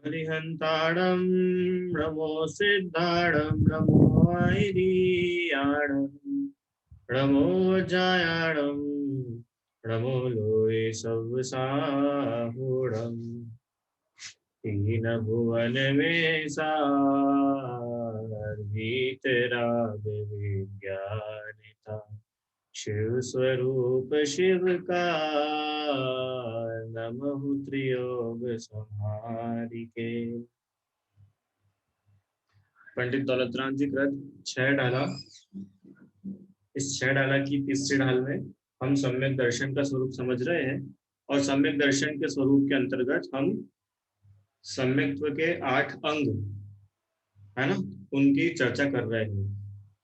हरिहंताणं नमो सिद्धाणं नमो ऐरियाणं नमो जायाणं नमो लोये सवसाहुणं तीन भुवन में सार्गीतराग विज्ञानिता शिव स्वरूप शिव का नमः त्रियोग संहारिके। पंडित दौलतराम जी कृत 6 डाला। इस 6 डाला की तीसरी ढाल में हम सम्यक दर्शन का स्वरूप समझ रहे हैं और सम्यक दर्शन के स्वरूप के अंतर्गत हम सम्यक्त्व के 8 अंग है ना उनकी चर्चा कर रहे हैं।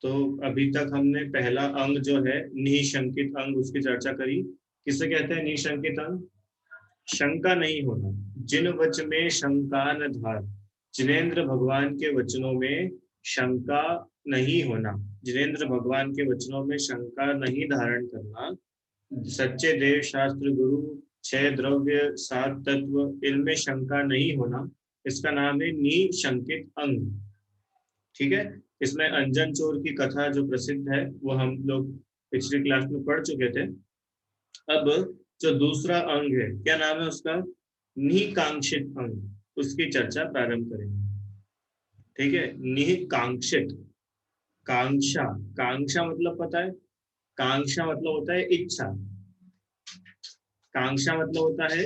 तो अभी तक हमने पहला अंग जो है निशंकित अंग उसकी चर्चा करी। किसे कहते हैं निशंकित अंग? शंका नहीं होना। जिन वच में शंका न धार, जिनेन्द्र भगवान के वचनों में शंका नहीं होना, जिनेन्द्र भगवान के वचनों में शंका नहीं धारण करना, सच्चे देव शास्त्र गुरु 6 द्रव्य 7 तत्व इनमें शंका नहीं होना, इसका नाम है निशंकित अंग। ठीक है। इसमें अंजन चोर की कथा जो प्रसिद्ध है वो हम लोग पिछली क्लास में पढ़ चुके थे। अब जो दूसरा अंग है क्या नाम है उसका? निकांक्षित अंग, उसकी चर्चा प्रारंभ करेंगे। ठीक है। निकांक्षित, कांक्षा, कांक्षा मतलब पता है? कांक्षा मतलब होता है इच्छा। कांक्षा मतलब होता है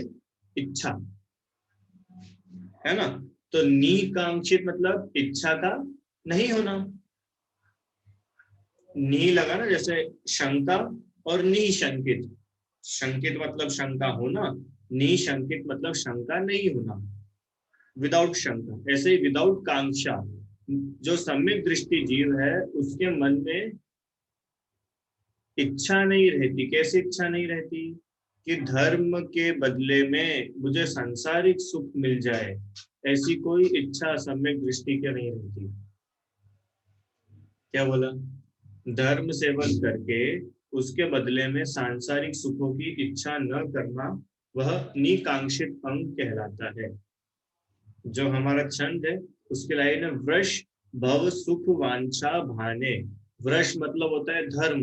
इच्छा, है ना। तो निकांक्षित मतलब इच्छा का नहीं होना। नी लगा ना, जैसे शंका और निशंकित। शंकित मतलब शंका होना, निशंकित मतलब शंका नहीं होना, विदाउट शंका। ऐसे ही विदाउट कांक्षा, जो सम्यक दृष्टि जीव है उसके मन में इच्छा नहीं रहती। कैसे इच्छा नहीं रहती? कि धर्म के बदले में मुझे सांसारिक सुख मिल जाए, ऐसी कोई इच्छा सम्यक दृष्टि के नहीं रहती। क्या बोला? धर्म सेवन करके उसके बदले में सांसारिक सुखों की इच्छा न करना, वह निकांक्षित अंग कहलाता है। जो हमारा छंद है उसके लाइन है वृष भव सुख वांछा भाने। वृष मतलब होता है धर्म।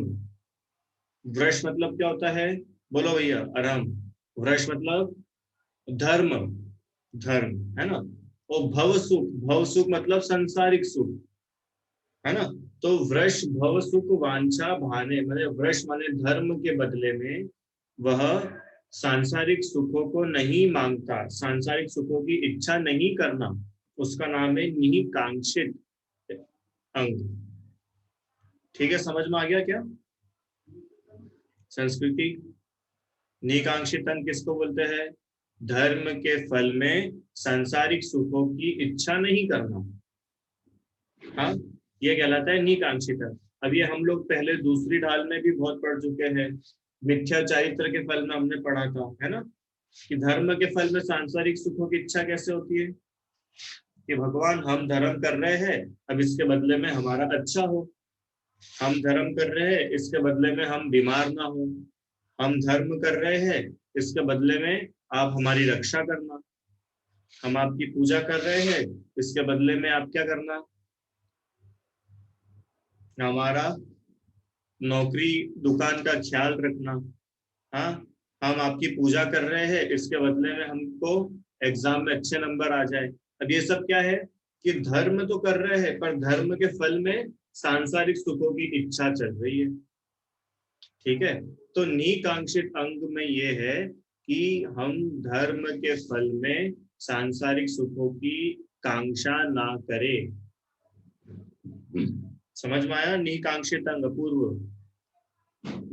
वृष मतलब क्या होता है? बोलो भैया आराम। वृष मतलब धर्म, धर्म है ना। और भव सुख, भव सुख मतलब संसारिक सुख, है ना। तो वृष भव सुख वांछा भाने, मतलब वृष माने धर्म के बदले में वह सांसारिक सुखों को नहीं मांगता, सांसारिक सुखों की इच्छा नहीं करना, उसका नाम है निकांक्षित अंग। ठीक है, समझ में आ गया क्या? संस्कृति निकांक्षित अंग किसको बोलते हैं? धर्म के फल में सांसारिक सुखों की इच्छा नहीं करना। हाँ, ये कहलाता है निकांक्षित अंग। अब ये हम लोग पहले दूसरी ढाल में भी बहुत पढ़ चुके हैं। मिथ्या चारित्र के फल में हमने पढ़ा था, है ना, कि धर्म के फल में सांसारिक सुखों की इच्छा कैसे होती है? कि भगवान हम धर्म कर रहे हैं, अब इसके बदले में हमारा अच्छा हो। हम धर्म कर रहे हैं, इसके बदले में हम बीमार ना हो। हम धर्म कर रहे हैं, इसके बदले में आप हमारी रक्षा करना। हम आपकी पूजा कर रहे हैं, इसके बदले में आप क्या करना? हमारा नौकरी दुकान का ख्याल रखना। हाँ, हम आपकी पूजा कर रहे हैं, इसके बदले में हमको एग्जाम में अच्छे नंबर आ जाए। अब ये सब क्या है? कि धर्म तो कर रहे हैं पर धर्म के फल में सांसारिक सुखों की इच्छा चल रही है। ठीक है। तो निकांक्षित अंग में ये है कि हम धर्म के फल में सांसारिक सुखों की कांक्षा ना करें। समझ में आया? निकांक्षित अंग पूर्व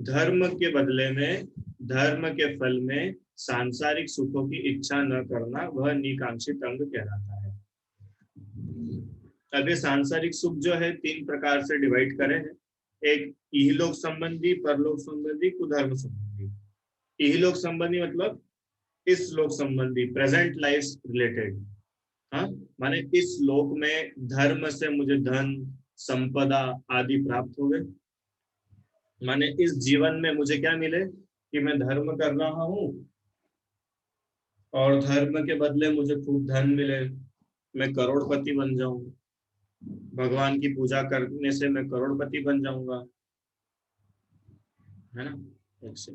धर्म के बदले में, धर्म के फल में सांसारिक सुखों की इच्छा न करना, वह निकांक्षित अंग कहलाता है। अब ये सांसारिक सुख जो है 3 प्रकार से डिवाइड करे हैं। एक इहलोक संबंधी, परलोक संबंधी, कुधर्म संबंधी। इहलोक संबंधी मतलब इस लोक संबंधी, प्रेजेंट लाइफ रिलेटेड। हाँ, माने इस लोक में धर्म से मुझे धन संपदा आदि प्राप्त हो गए। माने इस जीवन में मुझे क्या मिले? कि मैं धर्म कर रहा हूँ और धर्म के बदले मुझे खूब धन मिले, मैं करोड़पति बन जाऊं, भगवान की पूजा करने से मैं करोड़पति बन जाऊंगा, है ना। एक से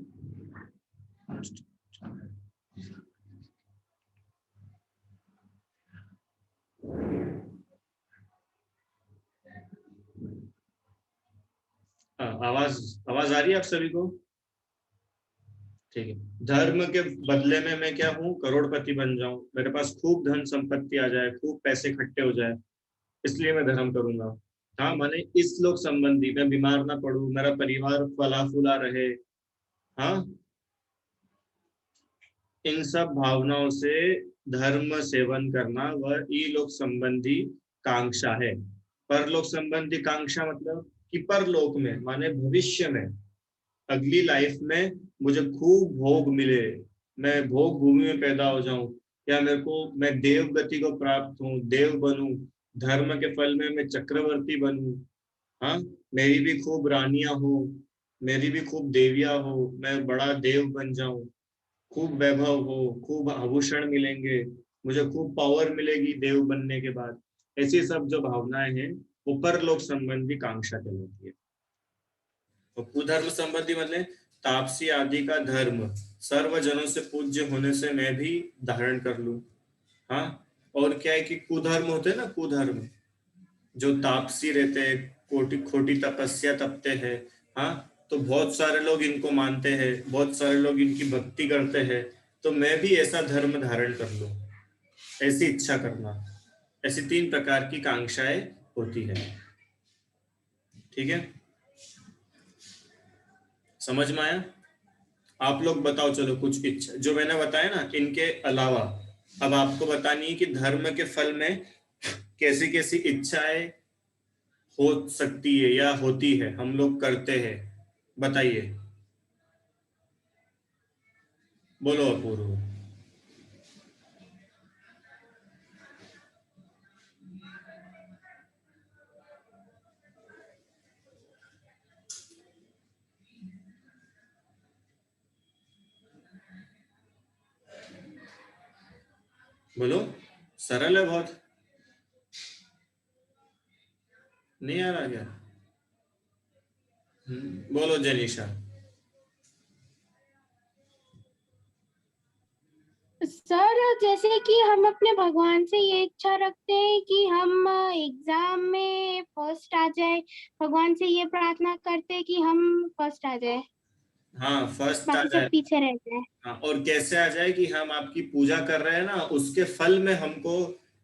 आवाज आवाज आ रही है आप सभी को? ठीक है। धर्म के बदले में मैं क्या हूँ, करोड़पति बन जाऊं, मेरे पास खूब धन संपत्ति आ जाए, खूब पैसे इकट्ठे हो जाए, इसलिए मैं धर्म करूंगा। हाँ, माने इस लोक संबंधी, मैं बीमार ना पड़ूं, मेरा परिवार फला फूला रहे। हाँ, इन सब भावनाओं से धर्म सेवन करना वह इलोक संबंधी कांक्षा है। परलोक संबंधी कांक्षा मतलब कि परलोक में माने भविष्य में, अगली लाइफ में मुझे खूब भोग मिले, मैं भोग भूमि में पैदा हो जाऊं, या मेरे को मैं देव गति को प्राप्त हूँ, देव बनूं, धर्म के फल में मैं चक्रवर्ती बनूं। हाँ, मेरी भी खूब रानियां हो, मेरी भी खूब देवियां हो, मैं बड़ा देव बन जाऊं, खूब वैभव हो, खूब आभूषण मिलेंगे, मुझे खूब पावर मिलेगी देव बनने के बाद। ऐसी सब जो भावनाएं हैं वो परलोक संबंधी कांक्षा कहलाती है। तो कुधर्म संबंधी मतलब तापसी आदि का धर्म सर्वजनों से पूज्य होने से मैं भी धारण कर लूं। हाँ, और क्या है कि कुधर्म होते हैं ना, कुधर्म जो तापसी रहते हैं, कोटि खोटी तपस्या तपते हैं। हाँ, तो बहुत सारे लोग इनको मानते हैं, बहुत सारे लोग इनकी भक्ति करते हैं, तो मैं भी ऐसा धर्म धारण कर लूं, ऐसी इच्छा करना। ऐसी तीन प्रकार की कांक्षाएं होती है। ठीक है, समझ में आया? आप लोग बताओ, चलो कुछ इच्छा जो मैंने बताया ना इनके अलावा अब आपको बतानी है कि धर्म के फल में कैसी कैसी इच्छाएं हो सकती है या होती है, हम लोग करते हैं। बताइए, बोलो अपूर्व। बोलो, सरल है बहुत। नहीं आ रहा क्या? बोलो जनीशा। सर जैसे कि हम अपने भगवान से ये इच्छा रखते हैं कि हम एग्जाम में फर्स्ट आ जाए, भगवान से ये प्रार्थना करते हैं कि हम फर्स्ट आ जाए, हाँ, फर्स्ट आ बाकी सब जाए। पीछे रह जाए। हाँ, और कैसे आ जाए कि हम आपकी पूजा कर रहे हैं ना, उसके फल में हमको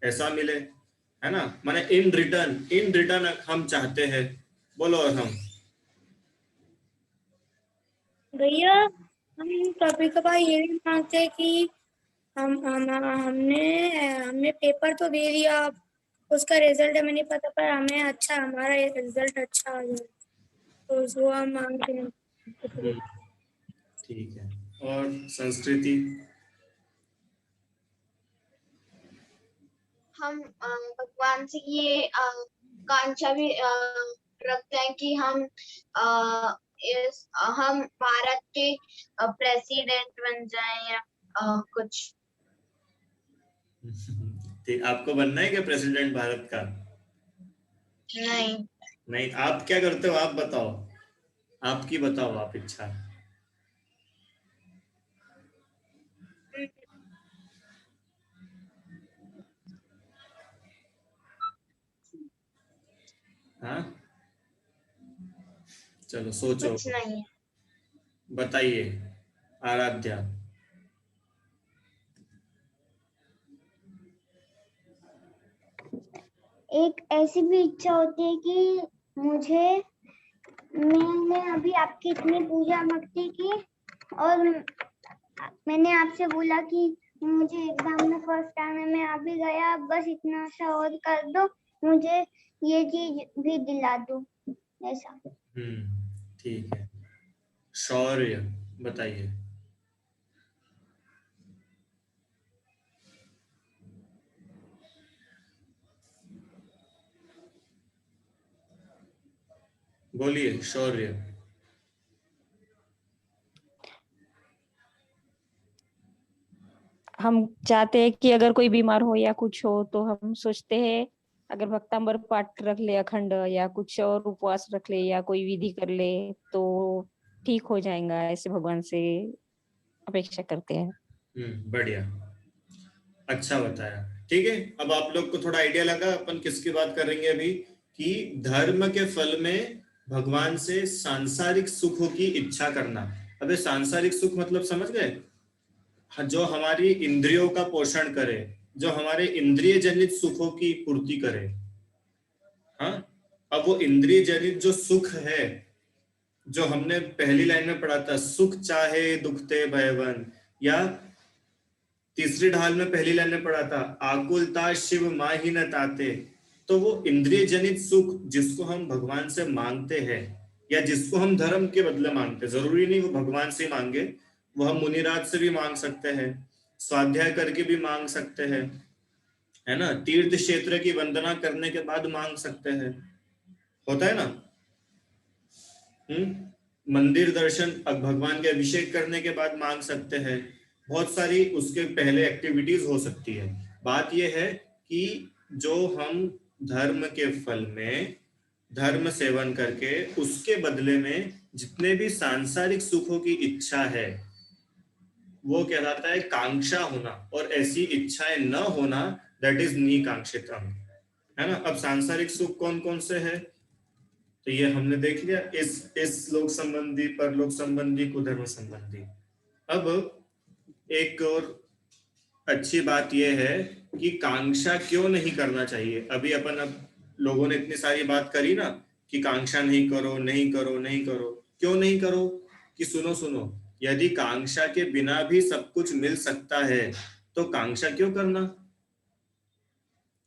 ऐसा मिले, है ना। माने इन रिटर्न हम चाहते हैं। बोलो। और हम भैया हम कभी कभार ये भी मांगते हैं कि हमने हमने पेपर तो दे दिया, उसका रिजल्ट हमें नहीं पता, पर हमें अच्छा हमारा रिजल्ट अच्छा आ जाए, तो वो हम मांगते हैं। हम्म, ठीक है। और संस्कृति। हम भगवान से ये कांक्षा भी रखते हैं कि हम भारत के प्रेसिडेंट बन जाएं या कुछ। ठीक, आपको बनना है क्या प्रेसिडेंट भारत का? नहीं। नहीं, आप क्या करते हो आप बताओ, आपकी बताओ आप इच्छा। हाँ, चलो सोचो, कुछ नहीं। बताइए। आराध्या। एक ऐसी भी इच्छा होती है कि मुझे मैंने अभी आपकी इतनी पूजा भक्ति की और मैंने आपसे बोला कि मुझे एग्जाम में फर्स्ट आने में आ भी गया, बस इतना सा और कर दो, मुझे ये चीज भी दिला दो, ऐसा। ठीक है। शौर्य, बताइए। बोलिए शौर्य। हम चाहते हैं कि अगर कोई बीमार हो या कुछ हो तो हम सोचते हैं अगर भक्तांबर पाठ रख ले अखंड या कुछ और उपवास रख ले या कोई विधि कर ले तो ठीक हो जाएगा, ऐसे भगवान से अपेक्षा करते हैं। बढ़िया, अच्छा बताया। ठीक है, अब आप लोग को थोड़ा आइडिया लगा अपन किसकी बात करेंगे अभी, कि धर्म के फल में भगवान से सांसारिक सुखों की इच्छा करना। अबे सांसारिक सुख मतलब समझ गए, जो हमारी इंद्रियों का पोषण करे, जो हमारे इंद्रिय जनित सुखों की पूर्ति करे। हाँ, अब वो इंद्रिय जनित जो सुख है, जो हमने पहली लाइन में पढ़ा था, सुख चाहे दुखते भयवन, या तीसरी ढाल में पहली लाइन में पढ़ा था, आकुलता शिव माही न ताते। तो वो इंद्रिय जनित सुख जिसको हम भगवान से मांगते हैं या जिसको हम धर्म के बदले मांगते हैं, जरूरी नहीं वो भगवान से मांगे, वो हम मुनिराज से भी मांग सकते हैं, स्वाध्याय करके भी मांग सकते हैं, है ना, तीर्थ क्षेत्र की वंदना करने के बाद मांग सकते हैं, होता है ना। मंदिर दर्शन भगवान के अभिषेक करने के बाद मांग सकते हैं, बहुत सारी उसके पहले एक्टिविटीज हो सकती है। बात यह है कि जो हम धर्म के फल में धर्म सेवन करके उसके बदले में जितने भी सांसारिक सुखों की इच्छा है वो कहलाता है कांक्षा होना, और ऐसी इच्छाएं न होना दैट इज निकांक्षितम, है ना। अब सांसारिक सुख कौन कौन से है, तो ये हमने देख लिया, इस लोक संबंधी, परलोक संबंधी, कुधर्म संबंधी। अब एक और अच्छी बात यह है कि कांक्षा क्यों नहीं करना चाहिए। अभी अपन अब लोगों ने इतनी सारी बात करी ना कि कांक्षा नहीं करो, नहीं करो, नहीं करो। क्यों नहीं करो, कि सुनो सुनो, यदि कांक्षा के बिना भी सब कुछ मिल सकता है तो कांक्षा क्यों करना।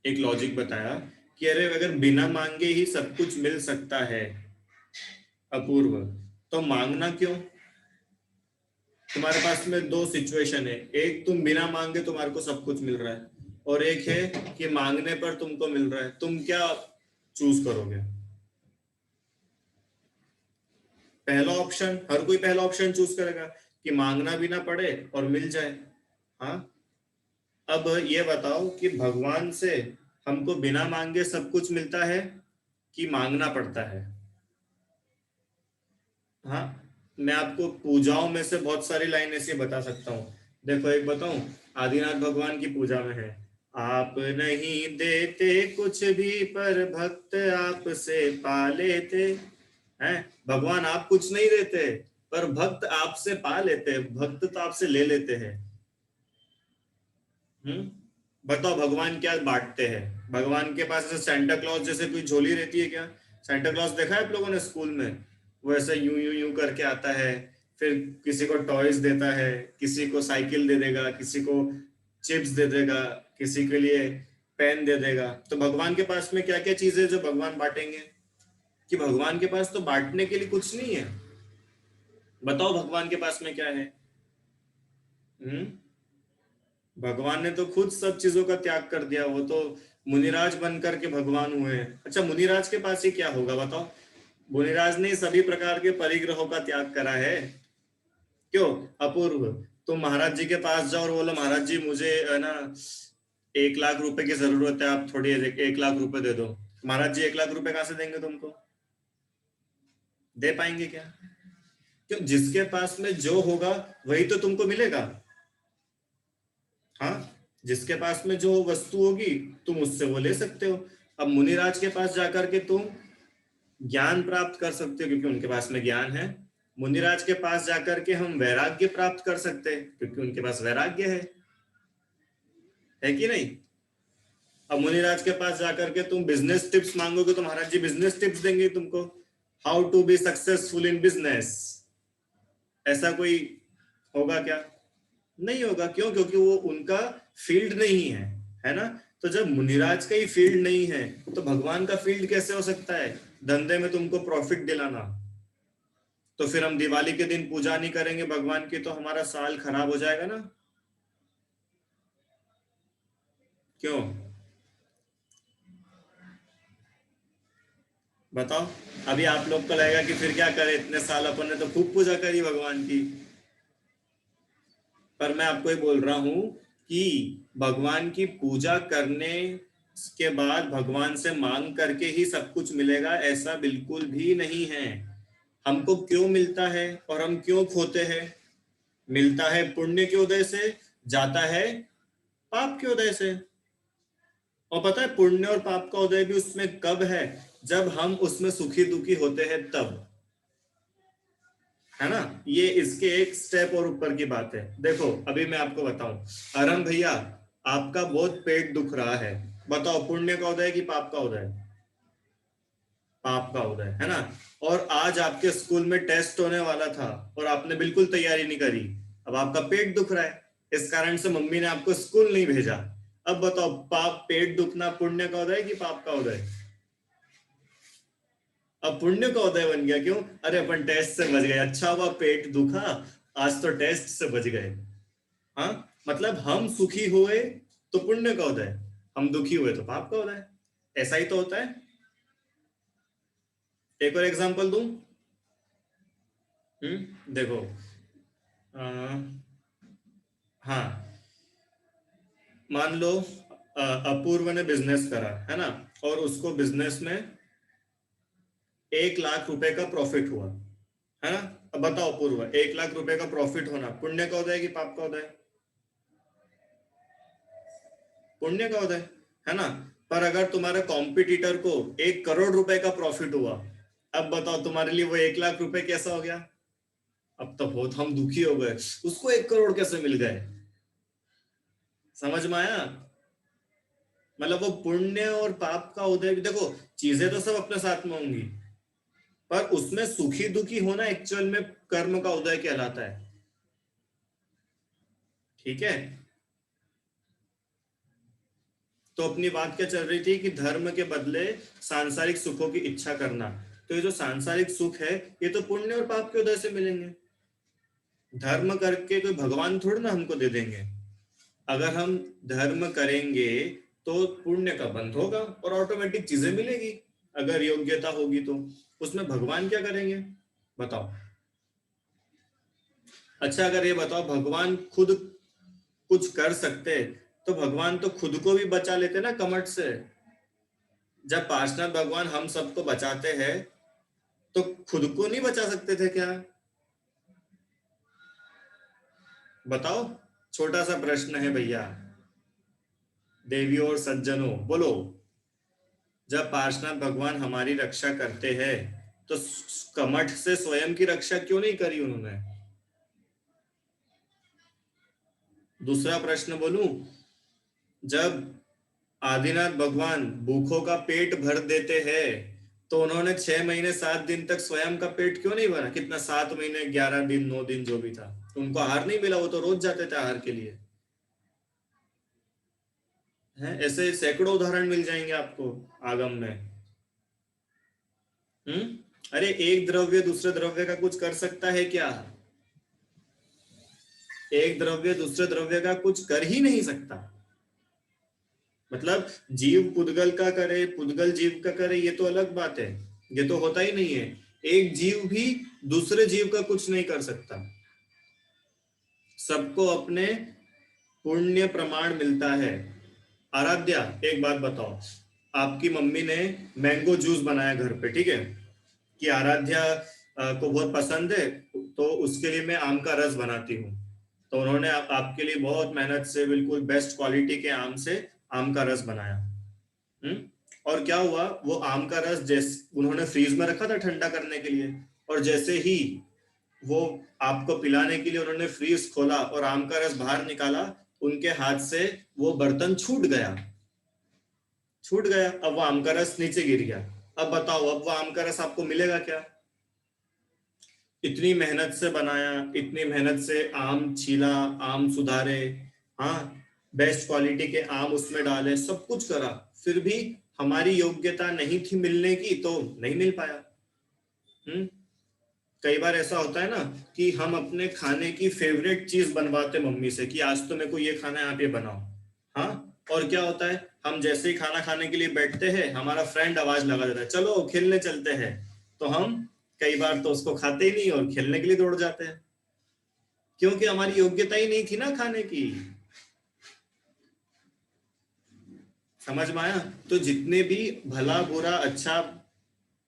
एक लॉजिक बताया कि अरे अगर बिना मांगे ही सब कुछ मिल सकता है अपूर्व, तो मांगना क्यों। तुम्हारे पास में दो सिचुएशन है, एक तुम बिना मांगे तुम्हारे को सब कुछ मिल रहा है, और एक है कि मांगने पर तुमको मिल रहा है। तुम क्या चूज करोगे। पहला ऑप्शन, हर कोई पहला ऑप्शन चूज करेगा कि मांगना भी ना पड़े और मिल जाए। हाँ, अब ये बताओ कि भगवान से हमको बिना मांगे सब कुछ मिलता है कि मांगना पड़ता है। हाँ, मैं आपको पूजाओं में से बहुत सारी लाइन ऐसी बता सकता हूँ। देखो एक बताऊं, आदिनाथ भगवान की पूजा में है, आप नहीं देते कुछ भी पर भक्त आपसे पा लेते हैं। भगवान आप कुछ नहीं देते पर भक्त आपसे पा लेते, भक्त तो आपसे ले लेते हैं। बताओ भगवान क्या बांटते हैं। भगवान के पास सेंटा क्लॉज जैसे कोई झोली रहती है क्या। सेंटा क्लॉज देखा है आप लोगों ने स्कूल में, वो ऐसा यूं यूं यूं करके आता है, फिर किसी को टॉयज देता है, किसी को साइकिल दे देगा, किसी को चिप्स दे देगा, किसी के लिए पेन दे देगा। तो भगवान के पास में क्या क्या चीजें जो भगवान बांटेंगे, कि भगवान के पास तो बांटने के लिए कुछ नहीं है। बताओ भगवान के पास में क्या है। भगवान ने तो खुद सब चीजों का त्याग कर दिया, वो तो मुनिराज बन करके भगवान हुए हैं। अच्छा, मुनिराज के पास ही क्या होगा बताओ। मुनिराज ने सभी प्रकार के परिग्रहों का त्याग करा है। क्यों अपूर्व, तुम महाराज जी के पास जाओ और बोलो महाराज जी मुझे है ना 1 लाख रुपए की जरूरत है, आप थोड़ी 1 लाख रुपए दे दो। महाराज जी 1 लाख रुपए कहां से देंगे तुमको, दे पाएंगे क्या। क्यों, जिसके पास में जो होगा वही तो तुमको मिलेगा। हाँ, जिसके पास में जो वस्तु होगी तुम उससे वो ले सकते हो। अब मुनिराज के पास जाकर के तुम ज्ञान प्राप्त कर सकते हो क्योंकि उनके पास में ज्ञान है। मुनिराज के पास जाकर के हम वैराग्य प्राप्त कर सकते हैं क्योंकि उनके पास वैराग्य है कि नहीं। अब मुनिराज के पास जाकर के तुम बिजनेस टिप्स मांगोगे तो महाराज जी बिजनेस टिप्स देंगे तुमको, how to be successful in business. ऐसा कोई होगा क्या, नहीं होगा। क्यों, क्योंकि वो उनका फील्ड नहीं है ना। तो जब मुनिराज का ही फील्ड नहीं है तो भगवान का फील्ड कैसे हो सकता है, धंधे में तुमको प्रॉफिट दिलाना। तो फिर हम दिवाली के दिन पूजा नहीं करेंगे भगवान की तो हमारा साल खराब हो जाएगा ना। क्यों बताओ। अभी आप लोग को लगेगा कि फिर क्या करें, इतने साल अपन ने तो खूब पूजा करी भगवान की। पर मैं आपको ये बोल रहा हूं कि भगवान की पूजा करने के बाद भगवान से मांग करके ही सब कुछ मिलेगा, ऐसा बिल्कुल भी नहीं है। हमको क्यों मिलता है और हम क्यों खोते हैं? मिलता है पुण्य के उदय से, जाता है पाप के उदय से। और पता है पुण्य और पाप का उदय भी उसमें कब है? जब हम उसमें सुखी दुखी होते हैं तब, है ना। ये इसके एक स्टेप और ऊपर की बात है। देखो अभी मैं आपको बताऊं, अरम भैया आपका बहुत पेट दुख रहा है, बताओ पुण्य का उदय कि पाप का उदय? पाप का उदय, है ना। और आज आपके स्कूल में टेस्ट होने वाला था और आपने बिल्कुल तैयारी नहीं करी, अब आपका पेट दुख रहा है, इस कारण से मम्मी ने आपको स्कूल नहीं भेजा। अब बताओ पाप, पेट दुखना पुण्य का उदय कि पाप का उदय? अब पुण्य का उदय बन गया। क्यों? अरे अपन टेस्ट से बच गए, अच्छा हुआ पेट दुखा, आज तो टेस्ट से बच गए। हाँ, मतलब हम सुखी हुए तो पुण्य का उदय, हम दुखी हुए तो पाप का उदय, ऐसा ही तो होता है। एक और एग्जांपल दूं। देखो हाँ, मान लो अपूर्व ने बिजनेस करा, है ना, और उसको बिजनेस में 1 लाख रुपए का प्रॉफिट हुआ, है ना। अब बताओ पूर्व, 1 लाख रुपए का प्रॉफिट होना पुण्य का उदय कि पाप का उदय? पुण्य का उदय, है ना। पर अगर तुम्हारे कॉम्पिटिटर को 1 करोड़ रुपए का प्रॉफिट हुआ, अब बताओ तुम्हारे लिए वो 1 लाख रुपए कैसा हो गया? अब तो बहुत हम दुखी हो गए, उसको 1 करोड़ कैसे मिल गए? समझ में आया? मतलब वो पुण्य और पाप का उदय भी, देखो चीजें तो सब अपने साथ में होंगी, पर उसमें सुखी दुखी होना एक्चुअल में कर्म का उदय कहलाता है। ठीक है, तो अपनी बात क्या चल रही थी कि धर्म के बदले सांसारिक सुखों की इच्छा करना। तो ये जो सांसारिक सुख है ये तो पुण्य और पाप के उदय से मिलेंगे। धर्म करके कोई भगवान थोड़ी ना हमको दे देंगे। अगर हम धर्म करेंगे तो पुण्य का बंध होगा और ऑटोमेटिक चीजें मिलेगी। अगर योग्यता होगी तो उसमें भगवान क्या करेंगे बताओ? अच्छा अगर ये बताओ भगवान खुद कुछ कर सकते तो भगवान तो खुद को भी बचा लेते ना कमट से। जब पार्षनाथ भगवान हम सबको बचाते हैं तो खुद को नहीं बचा सकते थे क्या? बताओ, छोटा सा प्रश्न है भैया, देवियों और सज्जनों बोलो। जब पार्षनाथ भगवान हमारी रक्षा करते हैं तो कमठ से स्वयं की रक्षा क्यों नहीं करी उन्होंने? दूसरा प्रश्न बोलूं, जब आदिनाथ भगवान भूखों का पेट भर देते हैं तो उन्होंने 6 महीने 7 दिन तक स्वयं का पेट क्यों नहीं भरा? कितना, 7 महीने 11 दिन 9 दिन जो भी था, उनको आहार नहीं मिला, वो तो रोज जाते थे आहार के लिए। है ऐसे सैकड़ों उदाहरण मिल जाएंगे आपको आगम में। अरे एक द्रव्य दूसरे द्रव्य का कुछ कर सकता है क्या? एक द्रव्य दूसरे द्रव्य का कुछ कर ही नहीं सकता। मतलब जीव पुद्गल का करे, पुद्गल जीव का करे, ये तो अलग बात है, ये तो होता ही नहीं है। एक जीव भी दूसरे जीव का कुछ नहीं कर सकता। सबको अपने पुण्य प्रमाण मिलता है। आराध्या एक बात बताओ, आपकी मम्मी ने मैंगो जूस बनाया घर पे, ठीक है, कि आराध्या को बहुत पसंद है तो उसके लिए मैं आम का रस बनाती हूँ। तो उन्होंने आपके लिए बहुत मेहनत से बिल्कुल बेस्ट क्वालिटी के आम से आम का रस बनाया। और क्या हुआ, वो आम का रस जैसे उन्होंने फ्रीज में रखा था ठंडा करने के लिए, और जैसे ही वो आपको पिलाने के लिए उन्होंने फ्रीज खोला और आम का रस बाहर निकाला, उनके हाथ से वो बर्तन छूट गया। अब वो आम का रस नीचे गिर गया। अब बताओ, अब वो आम का रस आपको मिलेगा क्या? इतनी मेहनत से बनाया, इतनी मेहनत से आम छीला, आम सुधारे, हाँ बेस्ट क्वालिटी के आम उसमें डाले, सब कुछ करा, फिर भी हमारी योग्यता नहीं थी मिलने की तो नहीं मिल पाया। कई बार ऐसा होता है ना कि हम अपने खाने की फेवरेट चीज बनवाते मम्मी से कि आज तो मेरे को ये खाना है, आप ये बनाओ। हाँ, और क्या होता है, हम जैसे ही खाना खाने के लिए बैठते हैं हमारा फ्रेंड आवाज लगा देता है चलो खेलने चलते हैं, तो हम कई बार तो उसको खाते ही नहीं और खेलने के लिए दौड़ जाते हैं, क्योंकि हमारी योग्यता ही नहीं थी ना खाने की। समझ में आया? तो जितने भी भला बुरा अच्छा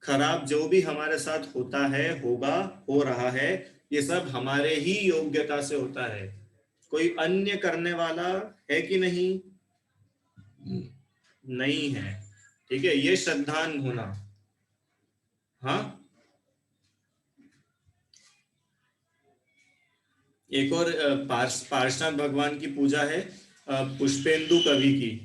खराब जो भी हमारे साथ होता है, होगा, हो रहा है, ये सब हमारे ही योग्यता से होता है। कोई अन्य करने वाला है कि नहीं? नहीं है। ठीक है, ये श्रद्धान होना। हाँ, एक और पार्श्वनाथ भगवान की पूजा है पुष्पेंदु कवि की।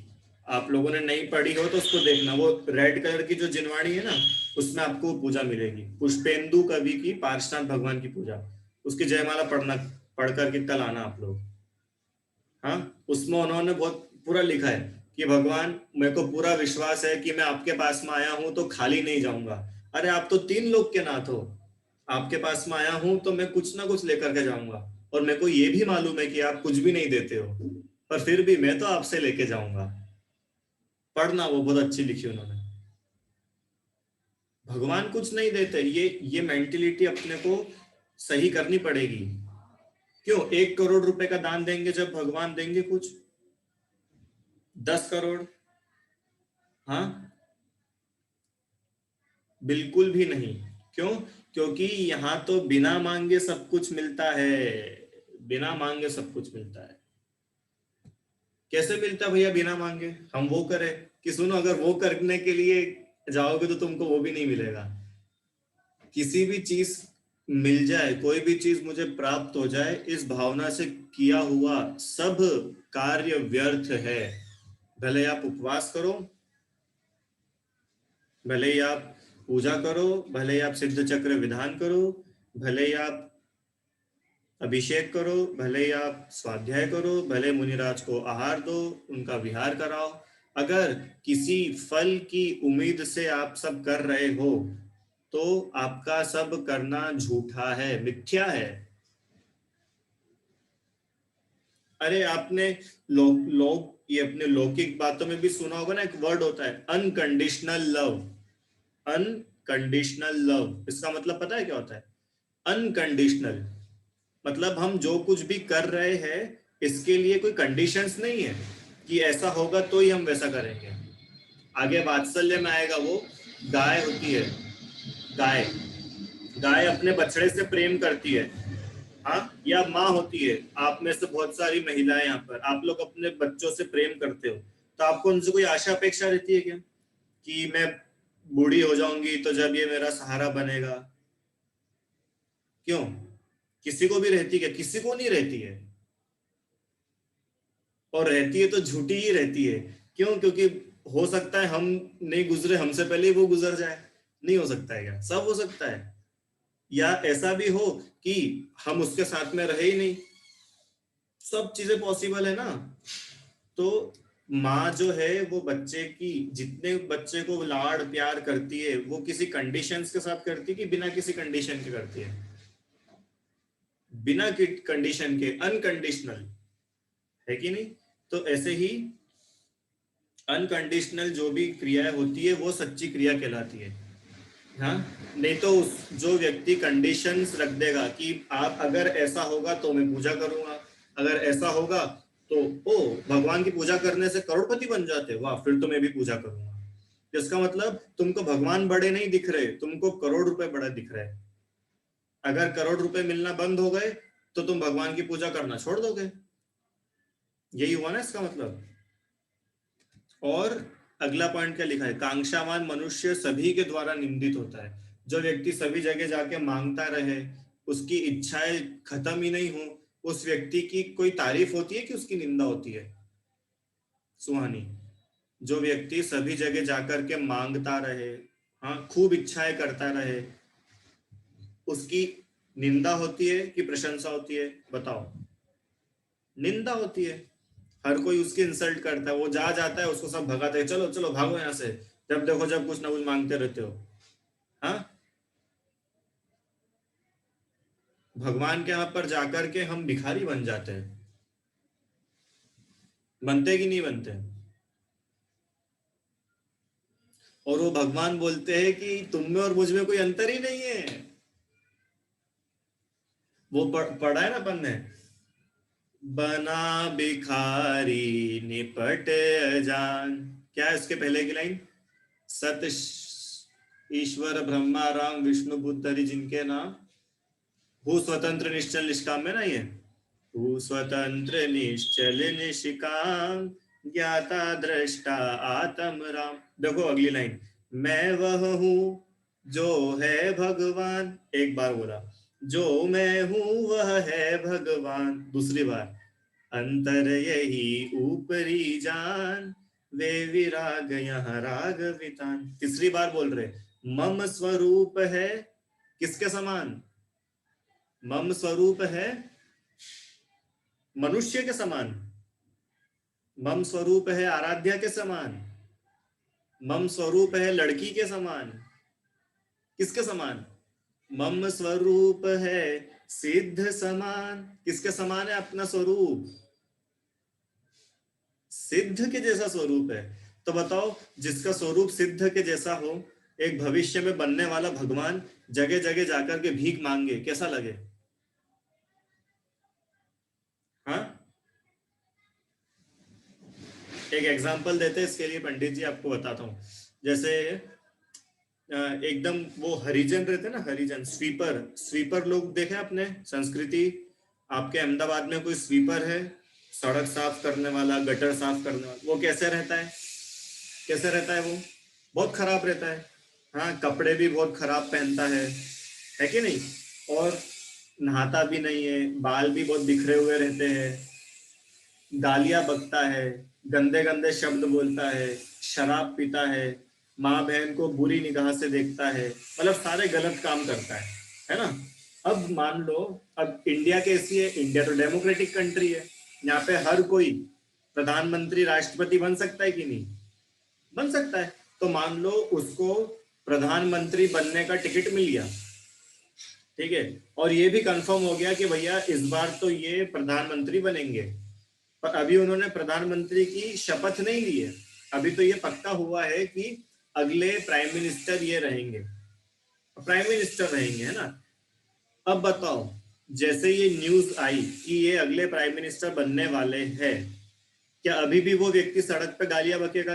आप लोगों ने नहीं पढ़ी हो तो उसको देखना, वो रेड कलर की जो जिनवाणी है ना, उसमें आपको पूजा मिलेगी, पुष्पेंदु कवि की पार्श्वनाथ भगवान की पूजा। उसकी जयमाला पढ़ करके कल आना आप लोग। हाँ, उसमें उन्होंने बहुत पूरा लिखा है कि भगवान मेरे को पूरा विश्वास है कि मैं आपके पास में आया हूं तो खाली नहीं जाऊंगा। अरे आप तो 3 लोग के नाथ हो, आपके पास में आया हूं तो मैं कुछ ना कुछ लेकर के जाऊंगा, और मेरे को ये भी मालूम है कि आप कुछ भी नहीं देते हो, पर फिर भी मैं तो आपसे लेके जाऊंगा। पढ़ना, वो बहुत अच्छी लिखी उन्होंने। भगवान कुछ नहीं देते, ये मेंटेलिटी अपने को सही करनी पड़ेगी। क्यों 1 करोड़ रुपए का दान देंगे जब भगवान देंगे कुछ 10 करोड़? हाँ, बिल्कुल भी नहीं। क्यों? क्योंकि यहाँ तो बिना मांगे सब कुछ मिलता है, बिना मांगे सब कुछ मिलता है। कैसे मिलता है भैया बिना मांगे? हम वो करें कि सुनो, अगर वो करने के लिए जाओगे तो तुमको वो भी नहीं मिलेगा। किसी भी चीज मिल जाए, कोई भी चीज मुझे प्राप्त हो जाए, इस भावना से किया हुआ सब कार्य व्यर्थ है। भले आप उपवास करो, भले ही आप पूजा करो, भले ही आप सिद्ध चक्र विधान करो, भले ही आप अभिषेक करो, भले ही आप स्वाध्याय करो, भले मुनिराज को आहार दो, उनका विहार कराओ, अगर किसी फल की उम्मीद से आप सब कर रहे हो तो आपका सब करना झूठा है, मिथ्या है। अरे आपने लोग ये अपने लौकिक बातों में भी सुना होगा ना, एक वर्ड होता है अनकंडीशनल लव। अनकंडीशनल लव, इसका मतलब पता है क्या होता है? अनकंडीशनल मतलब हम जो कुछ भी कर रहे हैं इसके लिए कोई कंडीशंस नहीं है कि ऐसा होगा तो ही हम वैसा करेंगे। आगे वात्सल्य में आएगा। वो गाय होती है, गाय गाय अपने बछड़े से प्रेम करती है, हाँ, या माँ होती है। आप में से बहुत सारी महिलाएं यहाँ पर, आप लोग अपने बच्चों से प्रेम करते हो, तो आपको उनसे कोई आशा अपेक्षा रहती है क्या कि मैं बूढ़ी हो जाऊंगी तो जब ये मेरा सहारा बनेगा? क्यों? किसी को भी रहती है क्या? किसी को नहीं रहती है, और रहती है तो झूठी ही रहती है। क्यों? क्योंकि हो सकता है हम नहीं गुजरे, हमसे पहले ही वो गुजर जाए। नहीं हो सकता है क्या? सब हो सकता है। या ऐसा भी हो कि हम उसके साथ में रहे ही नहीं, सब चीजें पॉसिबल है ना। तो माँ जो है वो बच्चे की, जितने बच्चे को लाड़ प्यार करती है, वो किसी कंडीशंस के साथ करती है कि बिना किसी कंडीशन के करती है? बिना कंडीशन के, अनकंडीशनल, है कि नहीं? तो ऐसे ही अनकंडीशनल जो भी क्रियाएं होती है वो सच्ची क्रिया कहलाती है। हाँ, नहीं तो जो व्यक्ति कंडीशंस रख देगा कि आप अगर ऐसा होगा तो मैं पूजा करूंगा, अगर ऐसा होगा तो ओ भगवान की पूजा करने से करोड़पति बन जाते, वाह फिर तो मैं भी पूजा करूंगा। जिसका मतलब तुमको भगवान बड़े नहीं दिख रहे, तुमको करोड़ रुपए बड़ा दिख रहे। अगर करोड़ रुपए मिलना बंद हो गए तो तुम भगवान की पूजा करना छोड़ दोगे। यही हुआ ना इसका मतलब। और अगला पॉइंट क्या लिखा है? कांक्षावान मनुष्य सभी के द्वारा निंदित होता है। जो व्यक्ति सभी जगह जाके मांगता रहे, उसकी इच्छाएं खत्म ही नहीं हो, उस व्यक्ति की कोई तारीफ होती है कि उसकी निंदा होती है? सुहानी, जो व्यक्ति सभी जगह जाकर के मांगता रहे, हाँ, खूब इच्छाएं करता रहे, उसकी निंदा होती है कि प्रशंसा होती है? बताओ। निंदा होती है। हर कोई उसकी इंसल्ट करता है, वो जाता है उसको सब भगाते हैं, चलो चलो भागो यहाँ से, जब देखो जब कुछ ना कुछ मांगते रहते हो। हाँ, भगवान के यहाँ पर जाकर के हम भिखारी बन जाते हैं। बनते कि नहीं बनते? और वो भगवान बोलते हैं कि तुम में और मुझ में कोई अंतर ही नहीं है। वो पढ़ा है ना अपन ने, बना भिखारी निपट अजान, क्या है उसके पहले की लाइन? सत ईश्वर ब्रह्मा राम विष्णु बुद्ध हरि जिनके नाम, हु स्वतंत्र निश्चल निष्काम है ना ये, हु स्वतंत्र निश्चल निष्काम ज्ञाता दृष्टा आत्म राम। देखो अगली लाइन, मैं वह हूँ जो है भगवान, एक बार बोला, जो मैं हूँ वह है भगवान, दूसरी बार, अंतर यही ऊपरी जान वे विराग यहाँ राग वितान, तीसरी बार बोल रहे, मम स्वरूप है किसके समान? मम स्वरूप है मनुष्य के समान, मम स्वरूप है आराध्या के समान, मम स्वरूप है लड़की के समान, किसके समान? मम स्वरूप है सिद्ध समान, किसके समान है अपना स्वरूप? सिद्ध के जैसा स्वरूप है। तो बताओ जिसका स्वरूप सिद्ध के जैसा हो, एक भविष्य में बनने वाला भगवान जगह जगह जाकर के भीख मांगे, कैसा लगे? हाँ, एक एग्जांपल देते हैं इसके लिए पंडित जी, आपको बताता हूँ। जैसे एकदम वो हरिजन रहते हैं ना, हरिजन स्वीपर लोग देखे अपने संस्कृति, आपके अहमदाबाद में कोई स्वीपर है, सड़क साफ करने वाला, गटर साफ करने वाला, वो कैसे रहता है? कैसे रहता है वो? बहुत खराब रहता है। हाँ, कपड़े भी बहुत खराब पहनता है कि नहीं? और नहाता भी नहीं है, बाल भी बहुत बिखरे हुए रहते हैं, गालियां बकता है, गंदे गंदे शब्द बोलता है, शराब पीता है, माँ बहन को बुरी निगाह से देखता है, मतलब सारे गलत काम करता है ना? अब मान लो, अब इंडिया कैसी है? इंडिया तो डेमोक्रेटिक कंट्री है, यहाँ पे हर कोई प्रधानमंत्री राष्ट्रपति बन सकता है कि नहीं? बन सकता है। तो मान लो उसको प्रधानमंत्री बनने का टिकट मिल गया, ठीक है, और ये भी कंफर्म हो गया कि भैया इस बार तो ये प्रधानमंत्री बनेंगे, पर अभी उन्होंने प्रधानमंत्री की शपथ नहीं ली है, अभी तो ये पक्का हुआ है कि अगले प्राइम मिनिस्टर ये रहेंगे, प्राइम मिनिस्टर रहेंगे, है ना? अब बताओ, जैसे ये न्यूज आई कि ये अगले प्राइम मिनिस्टर बनने वाले हैं, क्या अभी भी वो व्यक्ति सड़क पे गालियां बकेगा?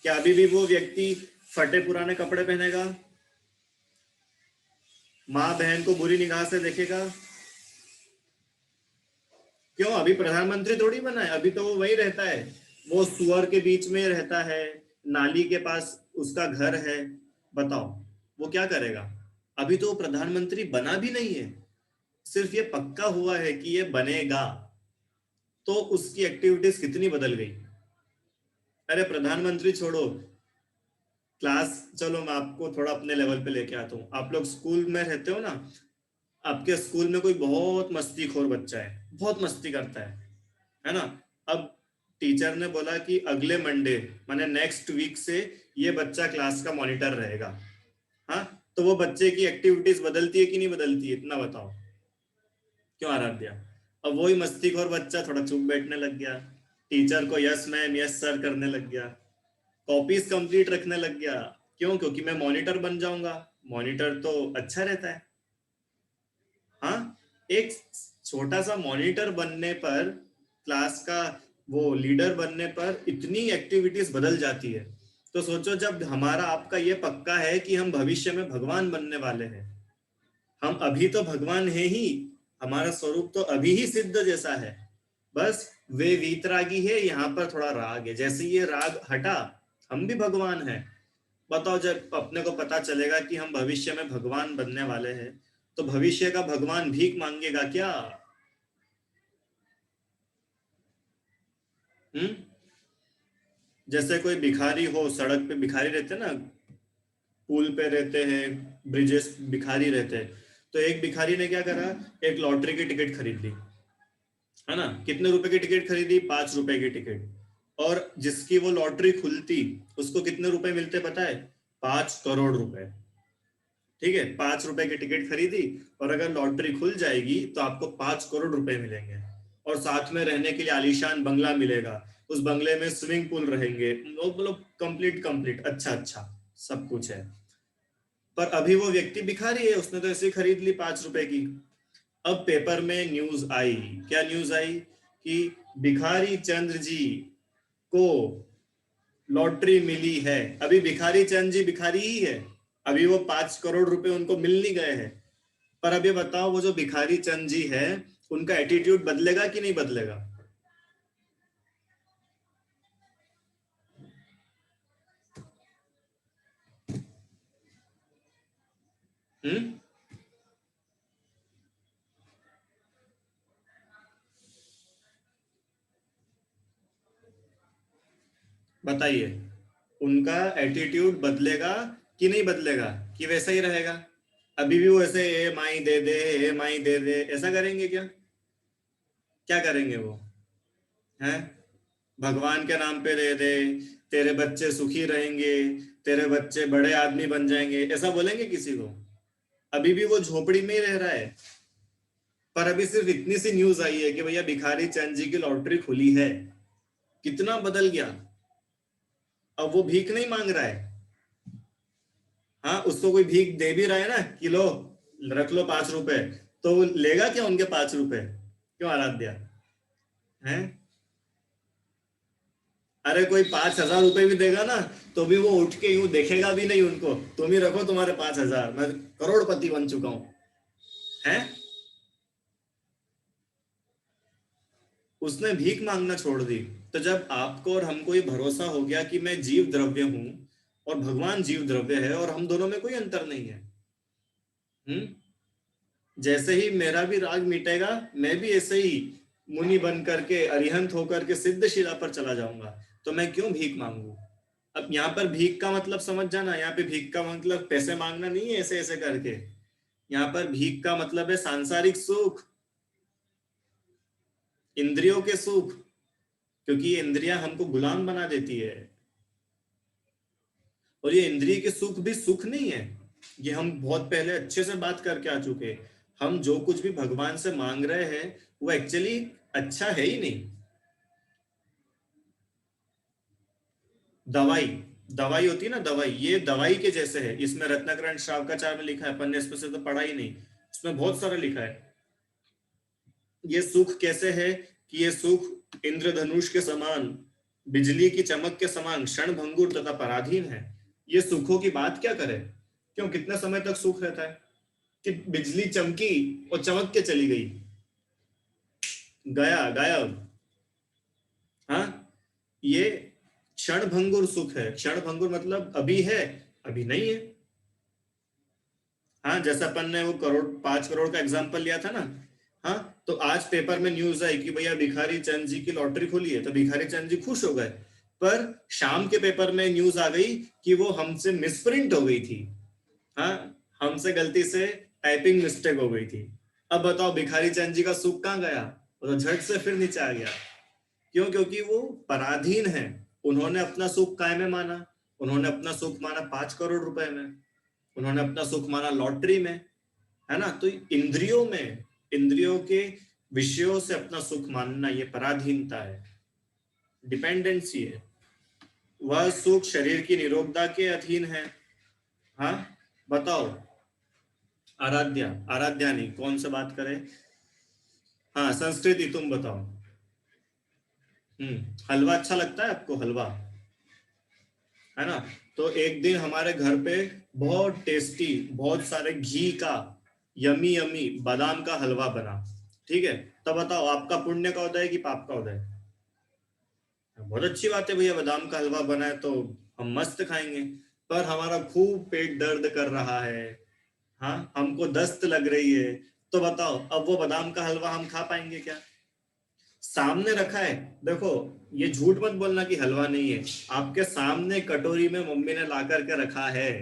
क्या अभी भी वो व्यक्ति फटे पुराने कपड़े पहनेगा? माँ बहन को बुरी निगाह से देखेगा? क्यों? अभी प्रधानमंत्री थोड़ी बना है, अभी तो वो वही रहता है, वो सुअर के बीच में रहता है, नाली के पास उसका घर है। बताओ वो क्या करेगा? अभी तो प्रधानमंत्री बना भी नहीं है, सिर्फ ये पक्का हुआ है कि ये बनेगा, तो उसकी एक्टिविटीज कितनी बदल गई। अरे प्रधानमंत्री छोड़ो, क्लास, चलो मैं आपको थोड़ा अपने लेवल पे लेके आता हूँ। आप लोग स्कूल में रहते हो ना, आपके स्कूल में कोई बहुत मस्तीखोर बच्चा है, बहुत मस्ती करता है ना? अब टीचर ने बोला कि अगले मंडे माने नेक्स्ट वीक से ये बच्चा क्लास का मॉनिटर रहेगा। हाँ, तो वो बच्चे की एक्टिविटीज बदलती है कि नहीं बदलती है? इतना बताओ। क्यों आराध्या? अब वही मस्तीखोर बच्चा थोड़ा चुप बैठने लग गया, टीचर को यस मैम यस सर करने लग गया, कॉपीज कंप्लीट रखने लग गया। क्यों? क्योंकि मैं मॉनिटर बन जाऊंगा, मॉनिटर तो अच्छा रहता है। हाँ, एक छोटा सा मॉनिटर बनने पर, क्लास का वो लीडर बनने पर इतनी एक्टिविटीज बदल जाती है। तो सोचो जब हमारा आपका ये पक्का है कि हम भविष्य में भगवान बनने वाले हैं, हम अभी तो भगवान है ही, हमारा स्वरूप तो अभी ही सिद्ध जैसा है, बस वे वीतरागी है, यहाँ पर थोड़ा राग है, जैसे ये राग हटा हम भी भगवान है। बताओ जब अपने को पता चलेगा कि हम भविष्य में भगवान बनने वाले हैं, तो भविष्य का भगवान भीख मांगेगा क्या? जैसे कोई भिखारी हो, सड़क पे भिखारी रहते हैं ना, पुल पे रहते हैं, ब्रिजेस भिखारी रहते हैं, तो एक भिखारी ने क्या करा, एक लॉटरी की टिकट खरीद ली, है ना? कितने रुपए की टिकट खरीदी? 5 रुपए की टिकट। और जिसकी वो लॉटरी खुलती उसको कितने रुपए मिलते पता है? 5 करोड़ रुपए। ठीक है, 5 रुपए की टिकट खरीदी, और अगर लॉटरी खुल जाएगी तो आपको 5 करोड़ रुपए मिलेंगे, और साथ में रहने के लिए आलीशान बंगला मिलेगा, उस बंगले में स्विमिंग पूल रहेंगे, मतलब कंप्लीट अच्छा सब कुछ है। पर अभी वो व्यक्ति भिखारी है, उसने तो ऐसे ही खरीद ली 5 रुपए की। अब पेपर में न्यूज आई, क्या न्यूज आई? कि भिखारी चंद्र जी को लॉटरी मिली है। अभी भिखारी चंद जी भिखारी ही है, अभी वो 5 करोड़ रुपए उनको मिल नहीं गए हैं। पर अभी बताओ वो जो भिखारी चंद जी है उनका एटीट्यूड बदलेगा कि नहीं बदलेगा? बताइए, उनका एटीट्यूड बदलेगा कि नहीं बदलेगा, कि वैसा ही रहेगा? अभी भी वो ऐसे ए माई दे दे, ए माई दे दे ऐसा करेंगे क्या? क्या करेंगे वो? हैं? भगवान के नाम पे दे दे, तेरे बच्चे सुखी रहेंगे, तेरे बच्चे बड़े आदमी बन जाएंगे, ऐसा बोलेंगे किसी को? अभी भी वो झोपड़ी में ही रह रहा है। पर अभी सिर्फ इतनी सी न्यूज आई है कि भैया भिखारी चंद जी की लॉटरी खुली है। कितना बदल गया। अब वो भीख नहीं मांग रहा है। हाँ, उसको कोई भीख दे भी रहा है ना कि लो रख लो 5 रुपए, तो वो लेगा क्या उनके 5 रुपए? क्यों आराध्या? हैं? अरे कोई 5,000 रुपए भी देगा ना तो भी वो उठ के यूं देखेगा भी नहीं उनको, तुम ही रखो तुम्हारे 5,000, मैं करोड़पति बन चुका हूं। हैं? उसने भीख मांगना छोड़ दी। तो जब आपको और हमको ये भरोसा हो गया कि मैं जीव द्रव्य हूं और भगवान जीव द्रव्य है और हम दोनों में कोई अंतर नहीं है, जैसे ही मेरा भी राग मिटेगा मैं भी ऐसे ही मुनि बन करके अरिहंत होकर के सिद्ध शिला पर चला जाऊंगा, तो मैं क्यों भीख मांगू? अब यहाँ पर भीख का मतलब समझ जाना, यहाँ पे भीख का मतलब पैसे मांगना नहीं है ऐसे ऐसे करके। यहाँ पर भीख का मतलब है सांसारिक सुख, इंद्रियों के सुख, क्योंकि ये इंद्रियां हमको गुलाम बना देती है। और ये इंद्रिय के सुख भी सुख नहीं है, ये हम बहुत पहले अच्छे से बात करके आ चुके। हम जो कुछ भी भगवान से मांग रहे हैं वो एक्चुअली अच्छा है ही नहीं। दवाई दवाई होती है ना, दवाई, ये दवाई के जैसे है। इसमें रत्नाकरण श्रावकाचार्य में लिखा है, अपन ने इसमें से तो पढ़ा ही नहीं, इसमें बहुत सारा लिखा है। ये सुख कैसे है कि ये सुख इंद्रधनुष के समान, बिजली की चमक के समान क्षण भंगुर तथा पराधीन है। ये सुखों की बात क्या करे? क्यों, कितने समय तक सुख रहता है कि बिजली चमकी और चमक के चली गई, गया गायब। हाँ, ये क्षण भंगुर सुख है। क्षण भंगुर मतलब अभी है अभी नहीं है। हाँ, जैसा अपन ने वो 5 करोड़ का एग्जांपल लिया था ना। हाँ, तो आज पेपर में न्यूज आई कि भैया भिखारी चंद जी की लॉटरी खुली है, तो भिखारी चंद जी खुश हो गए। पर शाम के पेपर में न्यूज आ गई कि वो हमसे मिसप्रिंट हो गई थी। हाँ, हमसे गलती से टाइपिंग मिस्टेक हो गई थी। अब बताओ भिखारी चंद जी का सुख कहाँ गया? वो तो झट से फिर नीचे आ गया। क्यों? क्योंकि वो पराधीन है। उन्होंने अपना सुख काय में माना? उन्होंने अपना सुख माना 5 करोड़ रुपए में, उन्होंने अपना सुख माना लॉटरी में, है ना? तो इंद्रियों में, इंद्रियों के विषयों से अपना सुख मानना ये पराधीनता है, डिपेंडेंसी है। वह सुख शरीर की निरोगता के अधीन है। हाँ, बताओ आराध्या, आराध्या नहीं, कौन से बात करें? हाँ, संस्कृति, तुम बताओ। हलवा अच्छा लगता है आपको? हलवा, है ना? तो एक दिन हमारे घर पे बहुत टेस्टी, बहुत सारे घी का यमी यमी बादाम का हलवा बना। ठीक है, तो बताओ आपका पुण्य का उदय कि पाप का उदय? बहुत अच्छी बात है भैया, बादाम का हलवा बना है तो हम मस्त खाएंगे। पर हमारा खूब पेट दर्द कर रहा है, हाँ, हमको दस्त लग रही है, तो बताओ अब वो बादाम का हलवा हम खा पाएंगे क्या? सामने रखा है, देखो, ये झूठ मत बोलना कि हलवा नहीं है। आपके सामने कटोरी में मम्मी ने ला करके रखा है,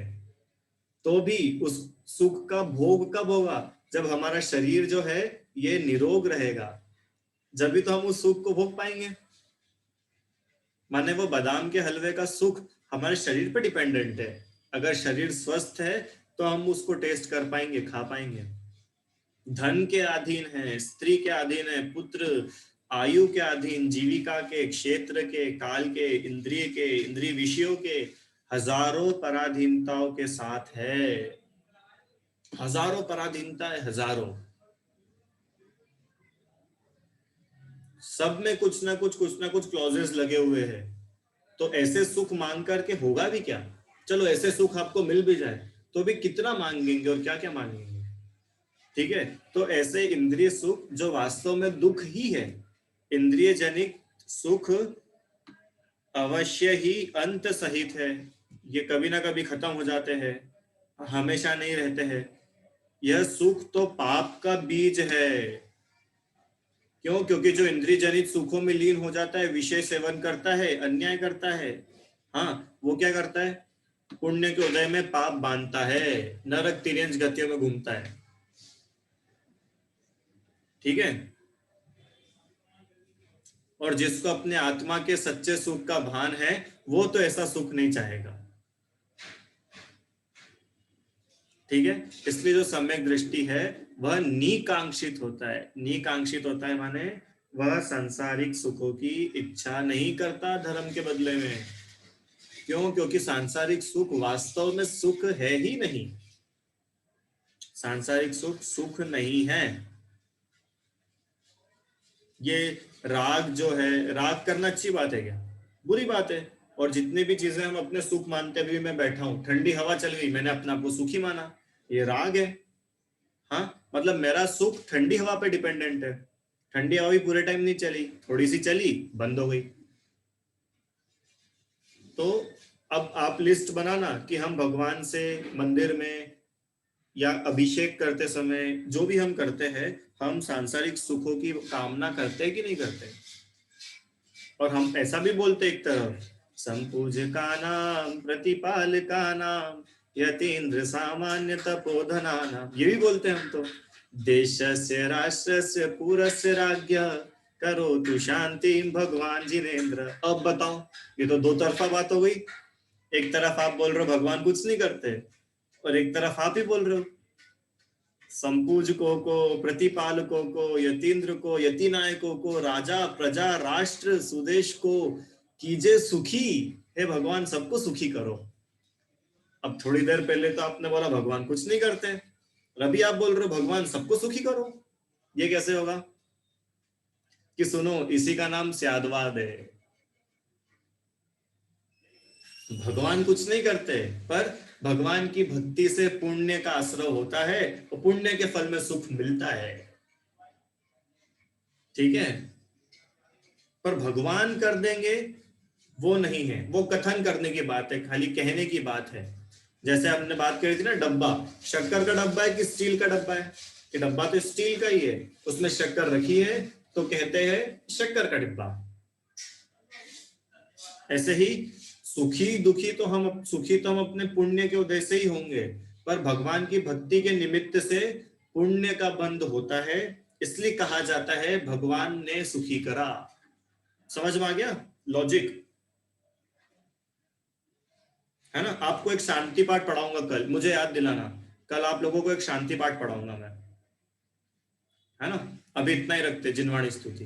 तो भी उस सुख का भोग कब होगा? जब हमारा शरीर जो है ये निरोग रहेगा, जब भी तो हम उस सुख को भोग पाएंगे। माने वो बादाम के हलवे का सुख हमारे शरीर पे डिपेंडेंट है। अगर शरीर स्वस्थ है तो हम उसको टेस्ट कर पाएंगे, खा पाएंगे। धन के अधीन है, स्त्री के अधीन है, पुत्र, आयु के अधीन, जीविका के, क्षेत्र के, काल के, इंद्रिय विषयों के हजारों पराधीनताओं के साथ है। हजारों पराधीनता है, हजारों। सब में कुछ ना कुछ क्लॉजेस लगे हुए हैं। तो ऐसे सुख मांग करके होगा भी क्या? चलो ऐसे सुख आपको मिल भी जाए तो भी कितना मांगेंगे और क्या क्या मांगेंगे, ठीक है। तो ऐसे इंद्रिय सुख जो वास्तव में दुख ही है, इंद्रिय जनित सुख अवश्य ही अंत सहित है, ये कभी ना कभी खत्म हो जाते हैं, हमेशा नहीं रहते हैं। यह सुख तो पाप का बीज है। क्यों? क्योंकि जो इंद्रिय जनित सुखों में लीन हो जाता है, विषय सेवन करता है, अन्याय करता है, हाँ, वो क्या करता है? पुण्य के उदय में पाप बांधता है, नरक तिर्यंच गतियों में घूमता है, ठीक है। और जिसको अपने आत्मा के सच्चे सुख का भान है, वो तो ऐसा सुख नहीं चाहेगा, ठीक है। इसलिए जो सम्यक दृष्टि है वह निकांक्षित होता है। निकांक्षित होता है माने वह सांसारिक सुखों की इच्छा नहीं करता धर्म के बदले में। क्यों? क्योंकि सांसारिक सुख वास्तव में सुख है ही नहीं, सांसारिक सुख सुख नहीं है। ये राग जो है, राग करना अच्छी बात है क्या? बुरी बात है। और जितनी भी चीजें हम अपने सुख मानते, अभी मैं बैठा हूं, ठंडी हवा चल गई, मैंने अपने आप को सुखी माना, ये राग है। हाँ, मतलब मेरा सुख ठंडी हवा पे डिपेंडेंट है। ठंडी हवा भी पूरे टाइम नहीं चली, थोड़ी सी चली, बंद हो गई। तो अब आप लिस्ट बनाना कि हम भगवान से मंदिर में या अभिषेक करते समय जो भी हम करते हैं, हम सांसारिक सुखों की कामना करते हैं कि नहीं करते? और हम ऐसा भी बोलते एक तरफ, संपूजका नाम प्रतिपालका नाम यतीन्द्र सामान्य तपोधना नाम, ये भी बोलते हैं हम तो। देशस्य राष्ट्रस्य पूरस्य राज्ञ करो तु शांति भगवान जिनेन्द्र। अब बताओ, ये तो दो तरफा बात हो गई। एक तरफ आप बोल रहे हो भगवान कुछ नहीं करते, और एक तरफ आप ही बोल रहे हो संपूजकों को, प्रतिपालकों को, यतीन्द्र को, यतिनायकों को, राजा प्रजा राष्ट्र सुदेश को कीजे सुखी, हे भगवान सबको सुखी करो। अब थोड़ी देर पहले तो आपने बोला भगवान कुछ नहीं करते, अभी आप बोल रहे हो भगवान सबको सुखी करो। ये कैसे होगा? कि सुनो, इसी का नाम स्यादवाद है। भगवान कुछ नहीं करते, पर भगवान की भक्ति से पुण्य का आश्रय होता है, और पुण्य के फल में सुख मिलता है, ठीक है। पर भगवान कर देंगे वो नहीं है, वो कथन करने की बात है, खाली कहने की बात है। जैसे हमने बात करी थी ना, डब्बा, शक्कर का डब्बा है कि स्टील का डब्बा है? कि डब्बा तो स्टील का ही है, उसमें शक्कर रखी है तो कहते हैं शक्कर का डिब्बा। ऐसे ही सुखी दुखी तो हम, सुखी तो हम अपने पुण्य के उदय से ही होंगे, पर भगवान की भक्ति के निमित्त से पुण्य का बंध होता है, इसलिए कहा जाता है भगवान ने सुखी करा। समझ में आ गया लॉजिक? है ना। आपको एक शांति पाठ पढ़ाऊंगा कल, मुझे याद दिलाना, कल आप लोगों को एक शांति पाठ पढ़ाऊंगा मैं, है ना। अभी इतना ही रखते, जिनवाणी स्तुति।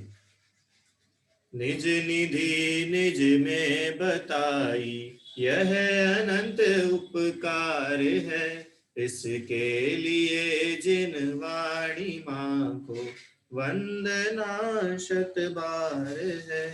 निज निधि निज में बताई, यह अनंत उपकार है, इसके लिए जिनवाणी मां को वंदना शत बार है।